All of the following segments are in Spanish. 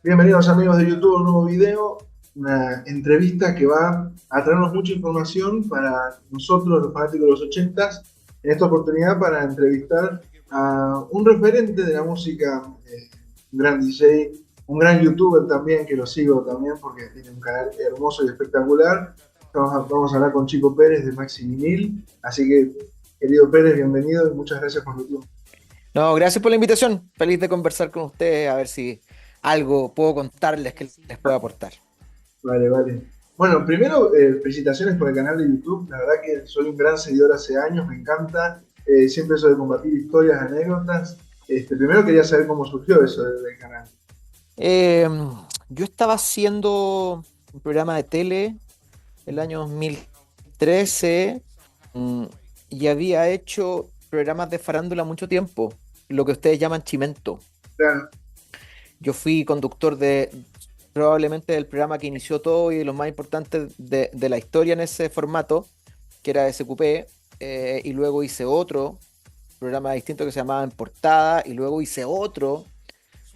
Bienvenidos amigos de YouTube a un nuevo video, una entrevista que va a traernos mucha información para nosotros, los fanáticos de los 80s, en esta oportunidad para entrevistar a un referente de la música, un gran DJ, un gran YouTuber también, que lo sigo también porque tiene un canal hermoso y espectacular. Vamos a hablar con Chico Pérez de Maxi Vinil, así que querido Pérez, bienvenido y muchas gracias por tu tiempo. No, gracias por la invitación. Feliz de conversar con ustedes, a ver si algo puedo contarles que les pueda aportar. Vale, vale. Bueno, primero, felicitaciones por el canal de YouTube. La verdad que soy un gran seguidor hace años, me encanta. Siempre eso de compartir historias, anécdotas. Primero quería saber cómo surgió eso del canal. Eh, yo estaba haciendo un programa de tele el año 2013 mm, y había hecho programas de farándula mucho tiempo, lo que ustedes llaman chimento. Claro, Yo fui conductor de probablemente del programa que inició todo y de los más importantes de la historia en ese formato, que era SQP, y luego hice otro programa distinto que se llamaba En Portada, y luego hice otro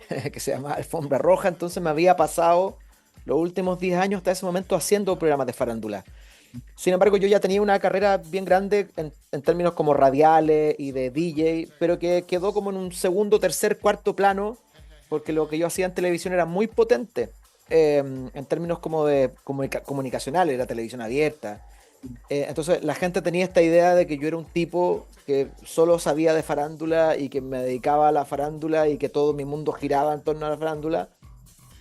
que se llamaba Alfombra Roja. Entonces me había pasado los últimos 10 años hasta ese momento haciendo programas de farándula. Sin embargo, yo ya tenía una carrera bien grande en términos como radiales y de DJ, pero que quedó como en un segundo, tercer, cuarto plano, porque lo que yo hacía en televisión era muy potente, en términos como de comunicacionales, la televisión abierta. Entonces la gente tenía esta idea de que yo era un tipo que solo sabía de farándula y que me dedicaba a la farándula y que todo mi mundo giraba en torno a la farándula.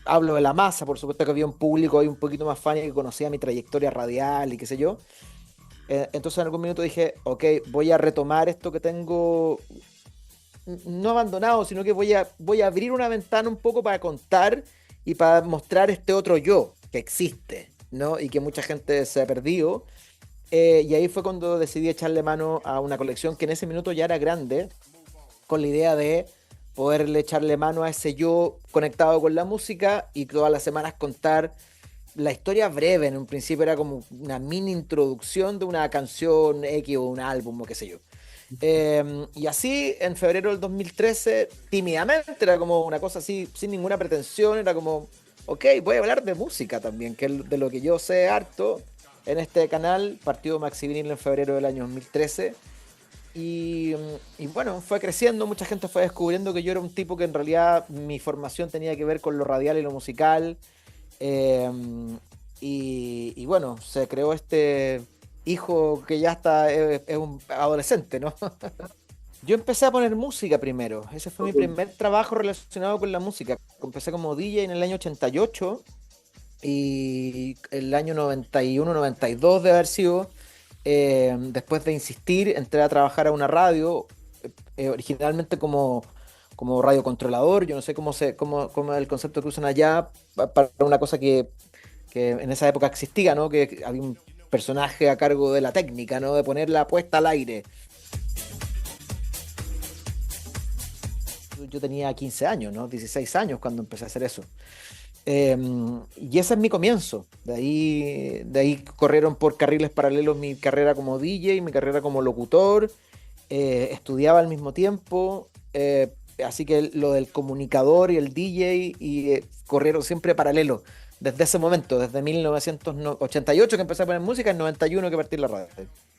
Hablo de la masa, por supuesto que había un público ahí un poquito más fan y que conocía mi trayectoria radial y qué sé yo. Entonces en algún minuto dije, ok, voy a retomar esto que tengo no abandonado, sino que voy a abrir una ventana un poco para contar y para mostrar este otro yo que existe, ¿no? Y que mucha gente se ha perdido. Y ahí fue cuando decidí echarle mano a una colección que en ese minuto ya era grande, con la idea de poderle echarle mano a ese yo conectado con la música y todas las semanas contar la historia breve. En un principio era como una mini introducción de una canción X o un álbum o qué sé yo. Y así, en febrero del 2013, tímidamente, era como una cosa así, sin ninguna pretensión, era como, ok, voy a hablar de música también, que es de lo que yo sé harto en este canal. Partió Maxi Vinil en febrero del año 2013. Y bueno, fue creciendo, mucha gente fue descubriendo que yo era un tipo que en realidad mi formación tenía que ver con lo radial y lo musical. Y bueno, se creó este hijo que ya está, es un adolescente, ¿no? Yo empecé a poner música primero. Ese fue mi ok. primer trabajo relacionado con la música. Empecé como DJ en el año 88 y el año 91, 92 de haber sido. Después de insistir, entré a trabajar a una radio, originalmente como radiocontrolador. Yo no sé cómo es el concepto que usan allá para una cosa que en esa época existía, ¿no? Que había un personaje a cargo de la técnica, ¿no? De poner la puesta al aire. Yo tenía 15 años, ¿no? 16 años cuando empecé a hacer eso. Eh, y ese es mi comienzo. De ahí corrieron por carriles paralelos mi carrera como DJ, mi carrera como locutor. Estudiaba al mismo tiempo. Así que lo del comunicador y el DJ corrieron siempre paralelos. Desde ese momento, desde 1988 que empecé a poner música, en 91 que partí la radio.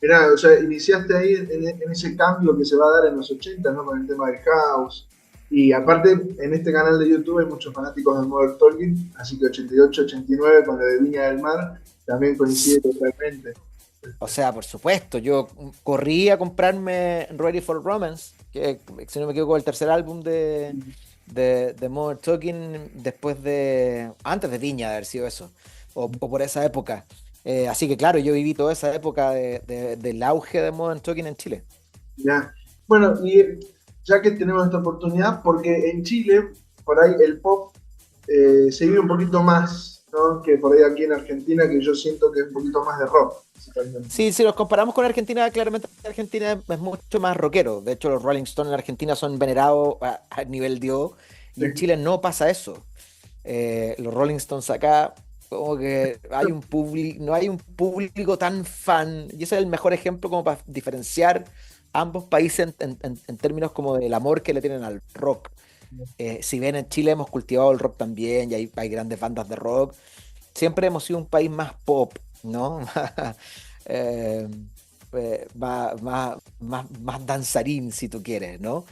Mirá, o sea, iniciaste ahí en ese cambio que se va a dar en los 80, ¿no? Con el tema del house. Y aparte, en este canal de YouTube hay muchos fanáticos de Modern Talking, así que 88, 89 con lo de Viña del Mar también coincide totalmente. O sea, por supuesto, yo corrí a comprarme Ready for Romance, que si no me equivoco, el tercer álbum de Modern Talking antes de Viña de haber sido eso, o por esa época. Así que claro, yo viví toda esa época del auge de Modern Talking en Chile. Ya. Bueno, y ya que tenemos esta oportunidad, porque en Chile, por ahí el pop se vive un poquito más, ¿no? Que por ahí aquí en Argentina, que yo siento que es un poquito más de rock, principalmente. Sí, si los comparamos con Argentina, claramente Argentina es mucho más rockero. De hecho, los Rolling Stones en Argentina son venerados a nivel Dios, y en Sí. Chile no pasa eso. Los Rolling Stones acá, como que no hay un público tan fan, y ese es el mejor ejemplo como para diferenciar ambos países en términos como del amor que le tienen al rock. Si bien en Chile hemos cultivado el rock también y hay grandes bandas de rock, siempre hemos sido un país más pop, ¿no? Eh, más danzarín, si tú quieres, ¿no?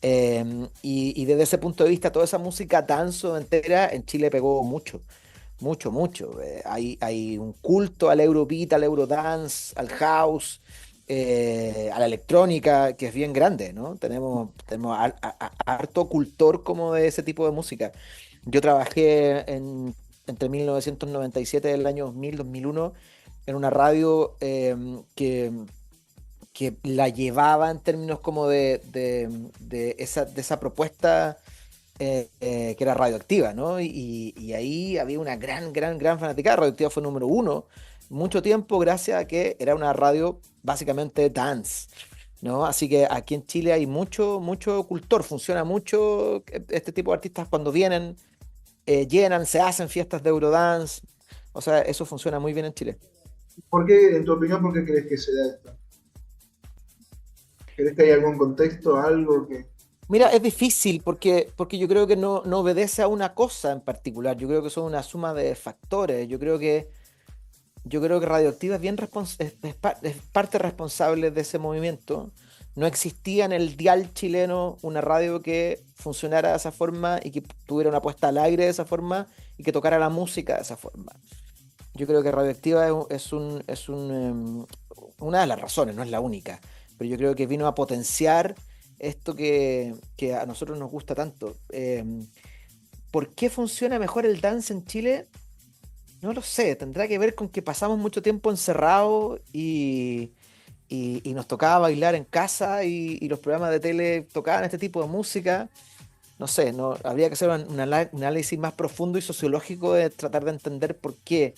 Y desde ese punto de vista, toda esa música danzo entera en Chile pegó mucho, mucho, mucho. Hay un culto al Eurobeat, al Eurodance, al house, a la electrónica, que es bien grande, ¿no? Tenemos harto cultor como de ese tipo de música. Yo trabajé entre 1997 y el año 2001 en una radio que la llevaba en términos como de esa propuesta que era Radioactiva, ¿no? Y ahí había una gran, gran, gran fanaticada. Radioactiva fue número uno mucho tiempo gracias a que era una radio básicamente dance, ¿no? Así que aquí en Chile hay mucho, mucho cultor, funciona mucho este tipo de artistas cuando vienen, llenan, se hacen fiestas de Eurodance, o sea, eso funciona muy bien en Chile. ¿Por qué, en tu opinión, por qué crees que se da esto? ¿Crees que hay algún contexto, algo que... Mira, es difícil porque yo creo que no obedece a una cosa en particular, yo creo que son una suma de factores, yo creo que Radioactiva es, bien es parte responsable de ese movimiento. No existía en el dial chileno una radio que funcionara de esa forma y que tuviera una puesta al aire de esa forma y que tocara la música de esa forma. Yo creo que Radioactiva una de las razones, no es la única, pero yo creo que vino a potenciar esto que a nosotros nos gusta tanto. ¿Por qué funciona mejor el dance en Chile? No lo sé, tendrá que ver con que pasamos mucho tiempo encerrados y nos tocaba bailar en casa y los programas de tele tocaban este tipo de música. No sé, no, habría que hacer un análisis más profundo y sociológico de tratar de entender por qué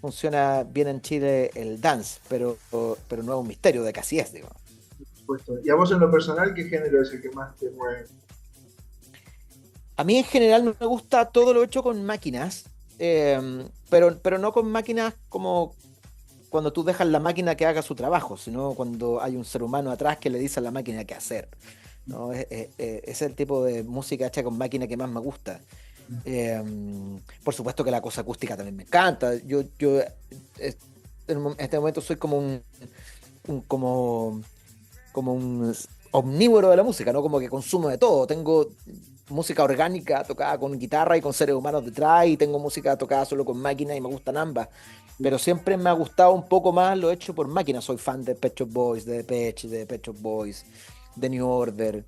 funciona bien en Chile el dance, pero no es un misterio de que así es, digo. Puesto? Y a vos en lo personal, ¿qué género es el que más te mueve? A mí en general me gusta todo lo hecho con máquinas, pero no con máquinas como cuando tú dejas la máquina que haga su trabajo, sino cuando hay un ser humano atrás que le dice a la máquina qué hacer, ¿no? Es el tipo de música hecha con máquina que más me gusta. Eh, por supuesto que la cosa acústica también me encanta. En este momento soy como un omnívoro de la música, ¿no? Como que consumo de todo. Tengo música orgánica tocada con guitarra y con seres humanos detrás, y tengo música tocada solo con máquinas y me gustan ambas. Pero siempre me ha gustado un poco más lo hecho por máquinas. Soy fan de Pet Shop Boys, de Pet Shop Boys, de New Order.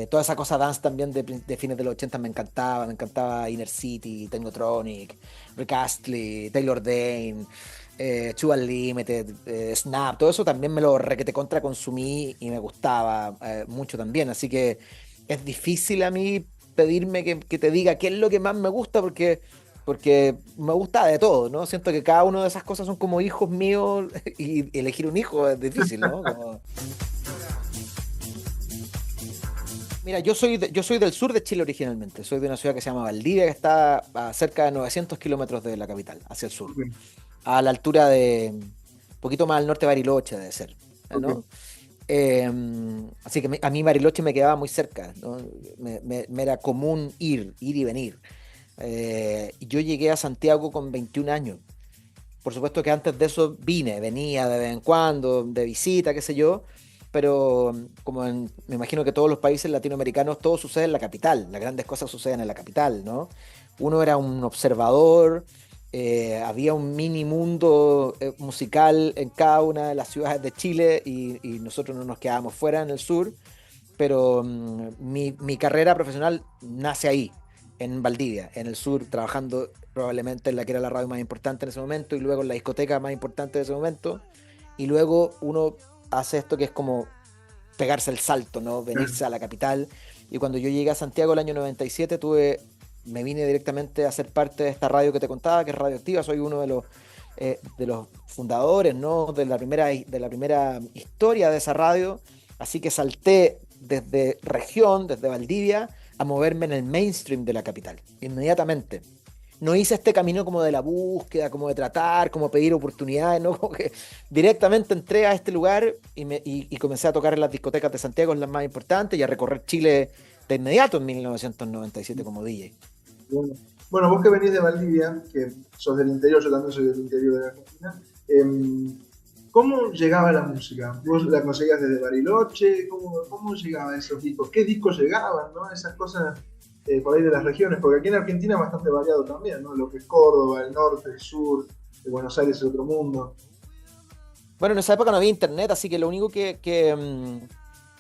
Toda esa cosa dance también de fines de los 80 me encantaba Inner City, Technotronic, Rick Astley, Taylor Dane, Two Unlimited, Snap, todo eso también me lo requete contra consumí y me gustaba mucho también, así que es difícil a mí pedirme que te diga qué es lo que más me gusta porque me gusta de todo, ¿no? Siento que cada una de esas cosas son como hijos míos y elegir un hijo es difícil, ¿no? Mira, yo soy del sur de Chile originalmente. Soy de una ciudad que se llama Valdivia, que está a cerca de 900 kilómetros de la capital, hacia el sur. Ok, A la altura de, un poquito más al norte de Bariloche, debe ser, ok. ¿no? Eh, Así que a mí Bariloche me quedaba muy cerca, ¿no? Me era común ir y venir. Y yo llegué a Santiago con 21 años. Por supuesto que antes de eso venía de vez en cuando, de visita, qué sé yo, pero como me imagino que todos los países latinoamericanos, todo sucede en la capital, las grandes cosas suceden en la capital, ¿no? Uno era un observador, había un mini mundo musical en cada una de las ciudades de Chile y nosotros no nos quedábamos fuera en el sur, pero mi carrera profesional nace ahí, en Valdivia, en el sur, trabajando probablemente en la que era la radio más importante en ese momento y luego en la discoteca más importante de ese momento. Y luego uno hace esto que es como pegarse el salto, ¿no? Venirse a la capital. Y cuando yo llegué a Santiago el año 97, me vine directamente a ser parte de esta radio que te contaba, que es Radioactiva. Soy uno de los fundadores, ¿no? De la primera historia de esa radio. Así que salté desde región, desde Valdivia, a moverme en el mainstream de la capital, inmediatamente. No hice este camino como de la búsqueda, como de tratar, como pedir oportunidades, ¿no? Como que directamente entré a este lugar y comencé a tocar en las discotecas de Santiago, en las más importantes, y a recorrer Chile de inmediato en 1997 como DJ. Bueno, bueno, vos que venís de Valdivia, que sos del interior, yo también soy del interior de la Argentina, ¿cómo llegaba la música? ¿Vos la conseguías desde Bariloche? ¿Cómo llegaban esos discos? ¿Qué discos llegaban, no? Esas cosas por ahí de las regiones, porque aquí en Argentina es bastante variado también, ¿no? Lo que es Córdoba, el norte, el sur, de Buenos Aires es otro mundo. Bueno, en esa época no había internet, así que lo único que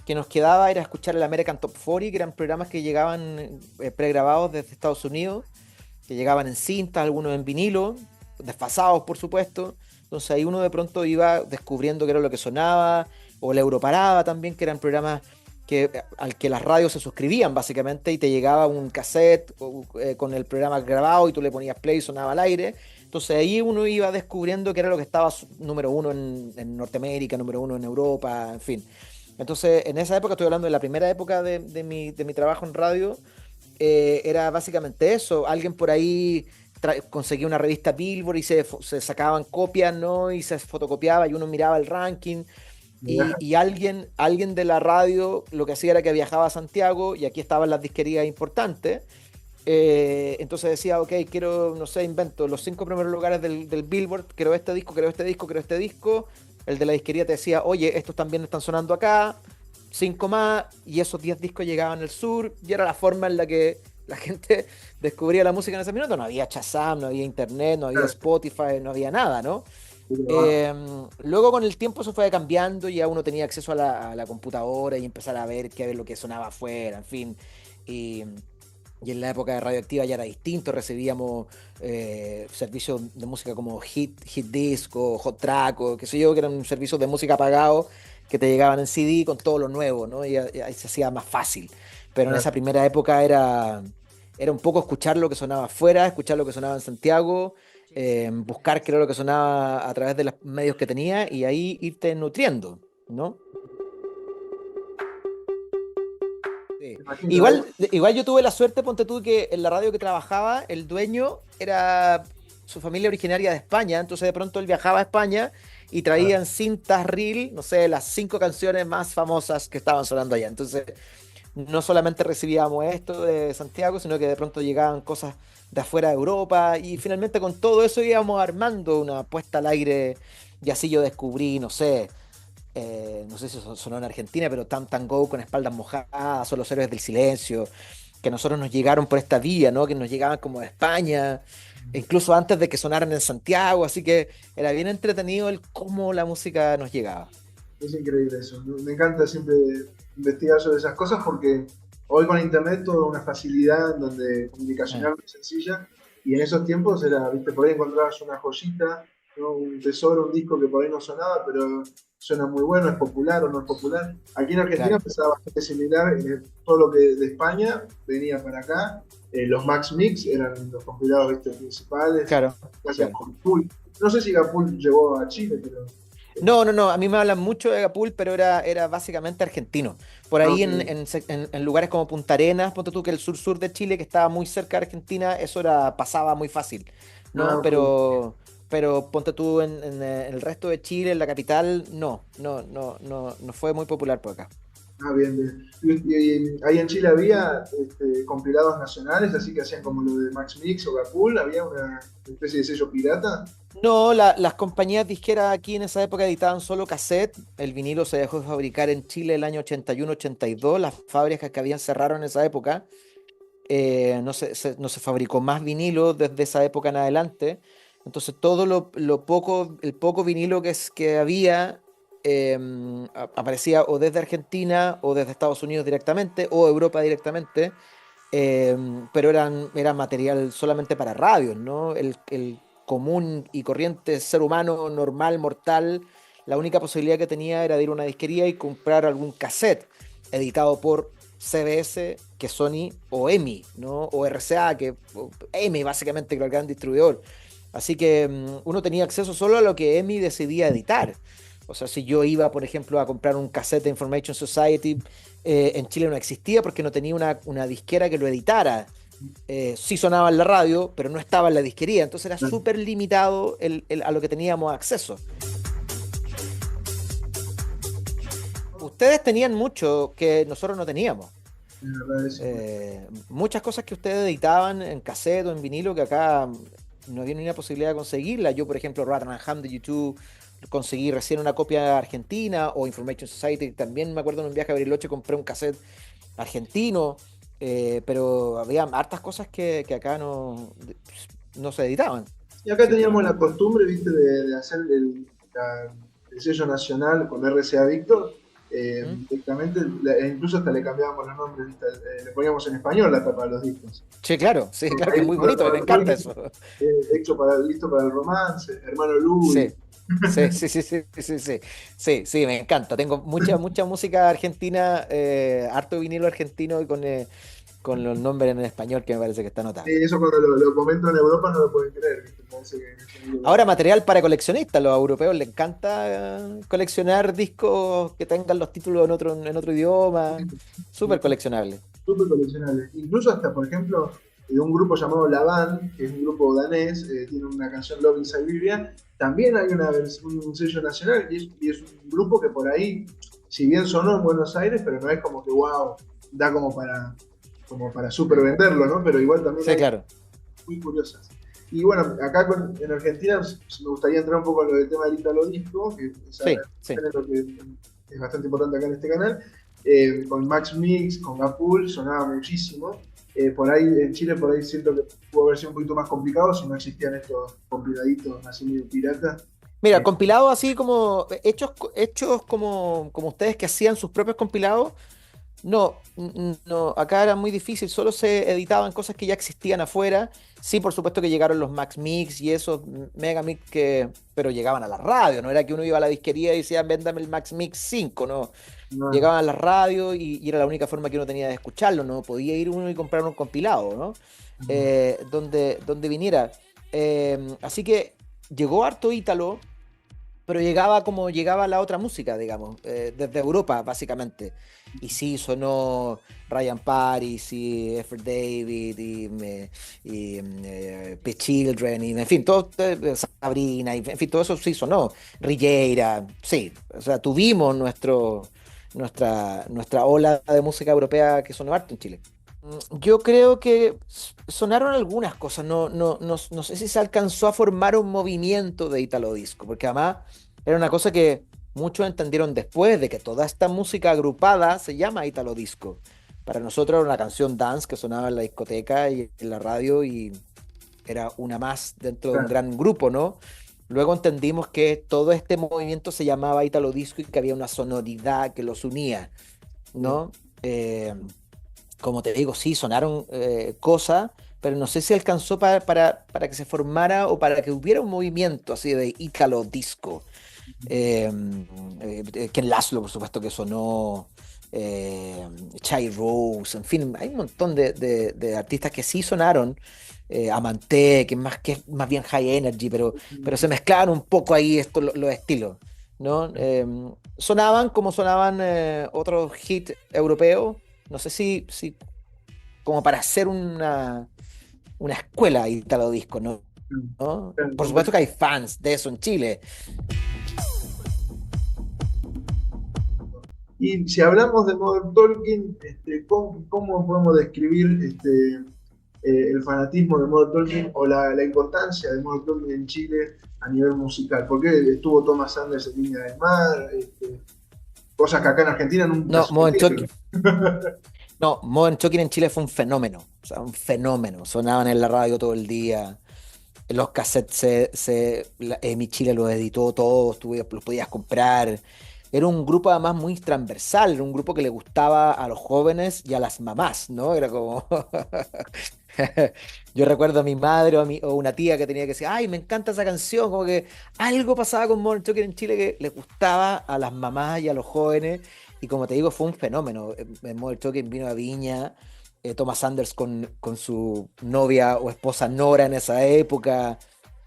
nos quedaba era escuchar el American Top 40, que eran programas que llegaban pregrabados desde Estados Unidos, que llegaban en cinta, algunos en vinilo, desfasados por supuesto. Entonces ahí uno de pronto iba descubriendo qué era lo que sonaba, o la Europarada también, que eran programas al que las radios se suscribían básicamente y te llegaba un cassette con el programa grabado y tú le ponías play y sonaba al aire. Entonces ahí uno iba descubriendo qué era lo que estaba número uno en Norteamérica, número uno en Europa, en fin. Entonces en esa época, estoy hablando de la primera época de mi trabajo en radio, era básicamente eso. Alguien por ahí conseguía una revista Billboard y se sacaban copias, ¿no? Y se fotocopiaba y uno miraba el ranking. Y alguien de la radio lo que hacía era que viajaba a Santiago y aquí estaban las disquerías importantes. Entonces decía, ok, quiero, no sé, invento los 5 primeros lugares del Billboard, quiero este disco, quiero este disco, quiero este disco. El de la disquería te decía, oye, estos también están sonando acá, 5 más, y esos 10 discos llegaban al sur, y era la forma en la que la gente descubría la música en ese minuto. No había Shazam, no había internet, no había Spotify, no había nada, ¿no? Luego con el tiempo eso fue cambiando, ya uno tenía acceso a la computadora y empezar a ver qué es lo que sonaba afuera, en fin. Y en la época de Radioactiva ya era distinto, recibíamos servicios de música como Hit Disc o Hot Track o qué sé yo, que eran servicios de música pagados que te llegaban en CD con todo lo nuevo, ¿no? Y ahí se hacía más fácil. Pero en esa primera época era un poco escuchar lo que sonaba afuera, escuchar lo que sonaba en Santiago, buscar qué era lo que sonaba a través de los medios que tenía y ahí irte nutriendo, ¿no? Sí. Igual yo tuve la suerte, ponte tú, que en la radio que trabajaba, el dueño era su familia originaria de España, entonces de pronto él viajaba a España y traían cintas reel, no sé, las 5 canciones más famosas que estaban sonando allá. Entonces no solamente recibíamos esto de Santiago, sino que de pronto llegaban cosas de afuera de Europa y finalmente con todo eso íbamos armando una puesta al aire y así yo descubrí, no sé si eso sonó en Argentina, pero Tam Go con Espaldas Mojadas o Los Héroes del Silencio, que a nosotros nos llegaron por esta vía, ¿no? Que nos llegaban como de España, incluso antes de que sonaran en Santiago, así que era bien entretenido el cómo la música nos llegaba. Es increíble eso. Me encanta siempre investigar sobre esas cosas porque hoy con internet todo una facilidad donde comunicacional muy sencilla y en esos tiempos era, viste, por ahí encontrabas una joyita, ¿no? Un tesoro, un disco que por ahí no sonaba, pero suena muy bueno, es popular o no es popular. Aquí en Argentina empezaba bastante similar, todo lo que de España venía para acá, los Max Mix eran los compilados, viste, principales, claro. Con Pulp. No sé si Gapul llegó a Chile, pero... No, a mí me hablan mucho de Gapul, pero era básicamente argentino. Por ahí en lugares como Punta Arenas, ponte tú que el sur de Chile, que estaba muy cerca de Argentina, eso pasaba muy fácil, ¿no? Pero ponte tú en el resto de Chile, en la capital, no fue muy popular por acá. Ah, bien. Y ahí en Chile había compilados nacionales, así que hacían como lo de Max Mix o Gapul, había una especie de sello pirata. No, las compañías disqueras aquí en esa época editaban solo cassette. El vinilo se dejó de fabricar en Chile el año 81-82. Las fábricas que habían cerrado en esa época. No se fabricó más vinilo desde esa época en adelante. Entonces todo el poco vinilo que había aparecía o desde Argentina o desde Estados Unidos directamente o Europa directamente. Pero era material solamente para radios, ¿no? El común y corriente ser humano normal, mortal, la única posibilidad que tenía era de ir a una disquería y comprar algún cassette editado por CBS, que Sony, o EMI, ¿no? O RCA, o EMI básicamente, que era el gran distribuidor. Así que uno tenía acceso solo a lo que EMI decidía editar. O sea, si yo iba, por ejemplo, a comprar un cassette de Information Society, en Chile no existía porque no tenía una disquera que lo editara. Sí sonaba en la radio, pero no estaba en la disquería, entonces era súper limitado a lo que teníamos acceso. Ustedes tenían mucho que nosotros no teníamos. es verdad eso. Muchas cosas que ustedes editaban en cassette o en vinilo que acá no había ni una posibilidad de conseguirla. Yo, por ejemplo, Rotherham de YouTube conseguí recién una copia argentina, o Information Society, también me acuerdo en un viaje a Bariloche compré un cassette argentino, pero había hartas cosas que acá no se editaban. Y acá Así que, teníamos la costumbre, viste, de hacer el sello nacional con RCA Víctor. ¿Mm? Directamente, incluso hasta le cambiábamos los nombres, ¿viste? Le poníamos en español la tapa de los discos. Sí, claro, sí, Como claro que es muy bonito, me encanta eso. Hecho listo para el romance, hermano Sí, Louis. sí, sí, sí, sí, sí, sí, sí, sí, me encanta. Tengo mucha música argentina, harto vinilo argentino y con los nombres en español que me parece que está notable. Eso cuando lo comento en Europa no lo pueden creer, ¿viste? Parece que en ese mundo Ahora, material para coleccionistas, los europeos les encanta coleccionar discos que tengan los títulos en otro idioma, súper coleccionable. súper coleccionables. Incluso hasta, por ejemplo, de un grupo llamado La Band, que es un grupo danés, tiene una canción Love in Siberia, también hay un sello nacional y es un grupo que por ahí, si bien sonó en Buenos Aires, pero no es como que wow, da como para super venderlo, ¿no? Pero igual también Sí, hay claro. muy curiosas. Y bueno, acá en Argentina me gustaría entrar un poco en lo del tema del Italo Disco, que es un Sí, sí. género que es bastante importante acá en este canal. Con Max Mix, con Gapul, sonaba muchísimo. Por ahí en Chile, por ahí siento que pudo haber sido un poquito más complicado si no existían estos compiladitos así medio piratas. Mira, Eh, compilados así como hechos como ustedes que hacían sus propios compilados. No, no, acá era muy difícil, solo se editaban cosas que ya existían afuera. Sí, por supuesto que llegaron los Max Mix y esos Mega Mix pero llegaban a la radio, no era que uno iba a la disquería y decía, véndame el Max Mix 5, no. no, Llegaban a la radio y era la única forma que uno tenía de escucharlo, no podía ir uno y comprar un compilado, ¿no? Donde viniera. Así que llegó harto Ítalo, pero llegaba como llegaba la otra música, digamos, desde Europa, básicamente. Y sí, sonó Ryan Paris y Effort David y P. Children, y en fin, todo, Sabrina, y en fin, todo eso sí sonó. Rilleira, sí, o sea, tuvimos nuestra ola de música europea que sonó harto en Chile. Yo creo que sonaron algunas cosas, no sé si se alcanzó a formar un movimiento de Italo Disco, porque además era una cosa que muchos entendieron después de que toda esta música agrupada se llama Italo Disco. Para nosotros era una canción dance que sonaba en la discoteca y en la radio y era una más dentro de un claro, gran grupo, ¿no? Luego entendimos que todo este movimiento se llamaba Italo Disco y que había una sonoridad que los unía, sí. ¿no? Como te digo, sí, sonaron cosas, pero no sé si alcanzó para que se formara o para que hubiera un movimiento así de Italo Disco. Eh, Ken Laszlo, por supuesto, que sonó, eh, Chai Rose, en fin, hay un montón de artistas que sí sonaron. Amanté, que es más bien high energy, pero se mezclaban un poco ahí los estilos, ¿no? Sonaban como sonaban otros hits europeos. No sé si como para hacer una escuela Italo Disco, ¿no? ¿No? Claro, Por supuesto que hay fans de eso en Chile. y si hablamos de Modern Talking, ¿cómo podemos describir el fanatismo de Modern Talking o la importancia de Modern Talking en Chile a nivel musical? Porque estuvo Thomas Sanders en Viña del Mar, cosas que acá en Argentina nunca No, sucedieron. Modern Talking en Chile fue un fenómeno, o sea, un fenómeno. Sonaban en la radio todo el día. Los cassettes, Mi Chile los editó todos, tú los podías comprar. Era un grupo además muy transversal, era un grupo que le gustaba a los jóvenes y a las mamás, ¿no? Era como... Yo recuerdo a mi madre o una tía que tenía que decir, ay, me encanta esa canción, como que algo pasaba con Modern Talking en Chile que le gustaba a las mamás y a los jóvenes, y como te digo, fue un fenómeno. Modern Talking vino a Viña, Thomas Sanders con su novia o esposa Nora en esa época,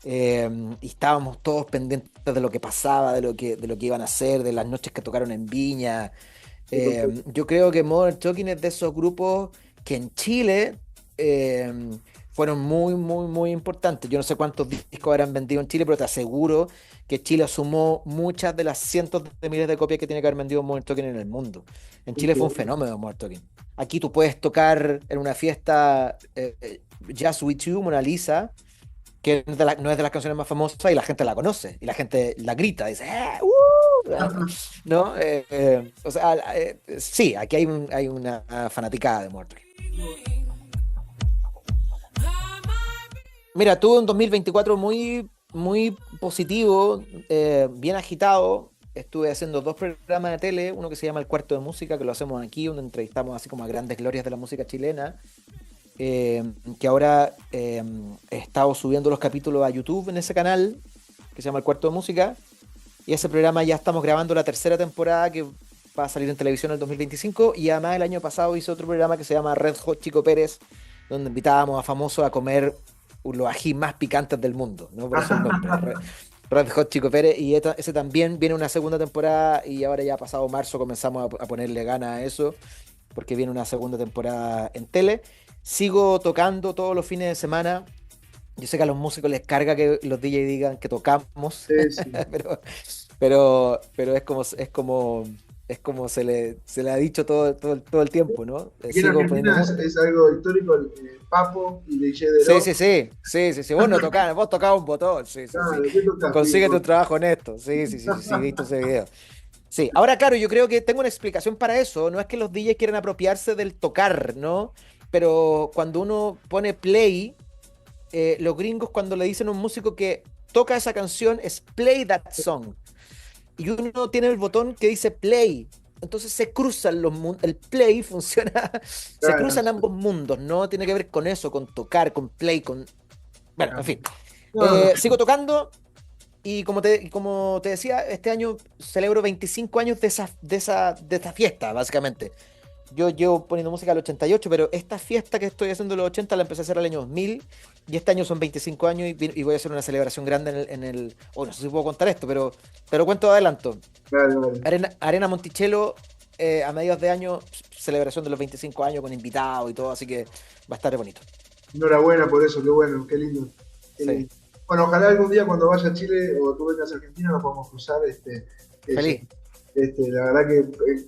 y estábamos todos pendientes de lo que pasaba, de lo que iban a hacer, de las noches que tocaron en Viña. Yo creo que Modern Talking es de esos grupos que en Chile eh, fueron muy, muy, muy importantes. Yo no sé cuántos discos habrán vendido en Chile, pero te aseguro que Chile sumó muchas de las cientos de miles de copias que tiene que haber vendido Modern Talking en el mundo. En Chile fue un Increíble. fenómeno Modern Talking. Aquí tú puedes tocar en una fiesta Just With You, Mona Lisa, que no es de las canciones más famosas y la gente la conoce, y la gente la grita, dice, ¿no? O sea, sí, aquí hay una fanaticada de Modern Talking. Mira, tuve un 2024 muy, muy positivo, bien agitado. Estuve haciendo dos programas de tele, uno que se llama El Cuarto de Música, que lo hacemos aquí, donde entrevistamos así como a grandes glorias de la música chilena, que ahora he estado subiendo los capítulos a YouTube en ese canal, que se llama El Cuarto de Música, y ese programa ya estamos grabando la tercera temporada que va a salir en televisión en el 2025, y además el año pasado hice otro programa que se llama Red Hot Chico Pérez, donde invitábamos a famosos a comer los ají más picantes del mundo, ¿no? Por eso el nombre, Red Hot Chico Pérez, y ese también viene una segunda temporada, y ahora ya pasado marzo comenzamos a ponerle ganas a eso, porque viene una segunda temporada en tele. Sigo tocando todos los fines de semana. Yo sé que a los músicos les carga que los DJ digan que tocamos, Sí, sí. pero, pero es como se le ha dicho todo el tiempo, ¿no? Aquí en Sigo poniendo Argentina música. es algo histórico, el Papo y DJ Sí, Dero. sí, sí, sí, sí, sí. Vos no tocás, vos tocás un botón, sí, sí, sí. Claro, ¿qué tocaste Consíguete un vos? trabajo honesto. Sí, sí, sí, sí, sí, he visto ese video. Sí, ahora claro, yo creo que tengo una explicación para eso. No es que los DJs quieran apropiarse del tocar, ¿no? Pero cuando uno pone play, los gringos cuando le dicen a un músico que toca esa canción es play that song. Y uno tiene el botón que dice play. Entonces se cruzan los mundos. El play funciona, se Claro, cruzan ambos mundos, ¿no? Tiene que ver con eso, con tocar, con play, con... Bueno, en claro. fin. No, no, Sigo tocando y como te decía, este año celebro 25 años de esa fiesta, básicamente. Yo llevo poniendo música al 88, pero esta fiesta que estoy haciendo en los 80 la empecé a hacer el año 2000 y este año son 25 años y voy a hacer una celebración grande no sé si puedo contar esto, pero te lo cuento de adelanto. claro, claro. Arena Monticello, a mediados de año, celebración de los 25 años con invitados y todo, así que va a estar bonito. Enhorabuena por eso, qué bueno, qué lindo. Qué Sí, lindo. Bueno, ojalá algún día cuando vaya a Chile o tú vengas a Argentina nos podamos cruzar eso. feliz. La verdad que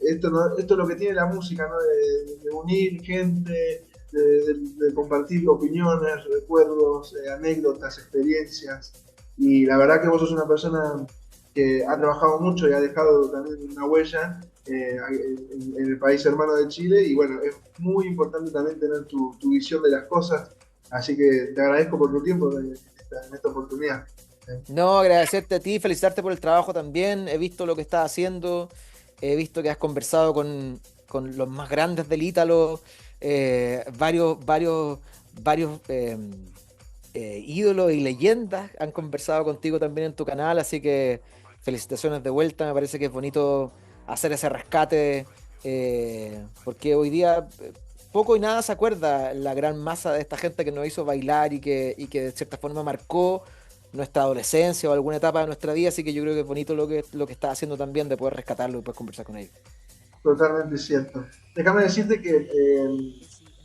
esto, esto es lo que tiene la música, ¿no? De unir gente, de compartir opiniones, recuerdos, anécdotas, experiencias. Y la verdad que vos sos una persona que ha trabajado mucho y ha dejado también una huella en el país hermano de Chile. Y bueno, es muy importante también tener tu visión de las cosas. Así que te agradezco por tu tiempo en esta oportunidad. No, agradecerte a ti, felicitarte por el trabajo también. He visto lo que estás haciendo, he visto que has conversado con los más grandes del Ítalo, varios ídolos y leyendas han conversado contigo también en tu canal, así que felicitaciones de vuelta. Me parece que es bonito hacer ese rescate, porque hoy día poco y nada se acuerda la gran masa de esta gente que nos hizo bailar y que de cierta forma marcó nuestra adolescencia o alguna etapa de nuestra vida, así que yo creo que es bonito lo que estás haciendo también de poder rescatarlo y poder conversar con ellos. Totalmente cierto. Déjame decirte que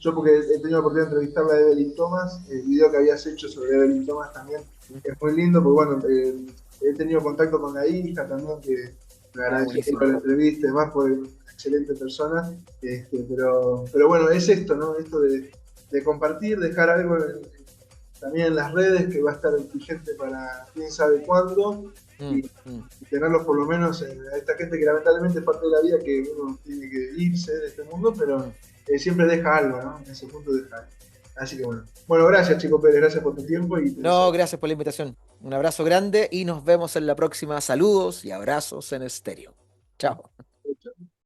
yo, porque he tenido la oportunidad de entrevistarla a Evelyn Thomas, el video que habías hecho sobre Evelyn Thomas también es muy lindo, porque bueno, he tenido contacto con la hija también, que me Ah, agradeció por buenísimo. la entrevista y más por una excelente persona. Pero bueno, es esto, ¿no? Esto de compartir, dejar algo también en las redes que va a estar vigente para quién sabe cuándo Mm, y, mm. y tenerlos por lo menos a esta gente que lamentablemente es parte de la vida que uno tiene que irse de este mundo, pero Mm. siempre deja algo, ¿no? En ese punto deja algo. Así que bueno. Bueno, gracias Chico Pérez, gracias por tu tiempo y te No, deseo gracias por la invitación. Un abrazo grande y nos vemos en la próxima. Saludos y abrazos en estéreo. Chao.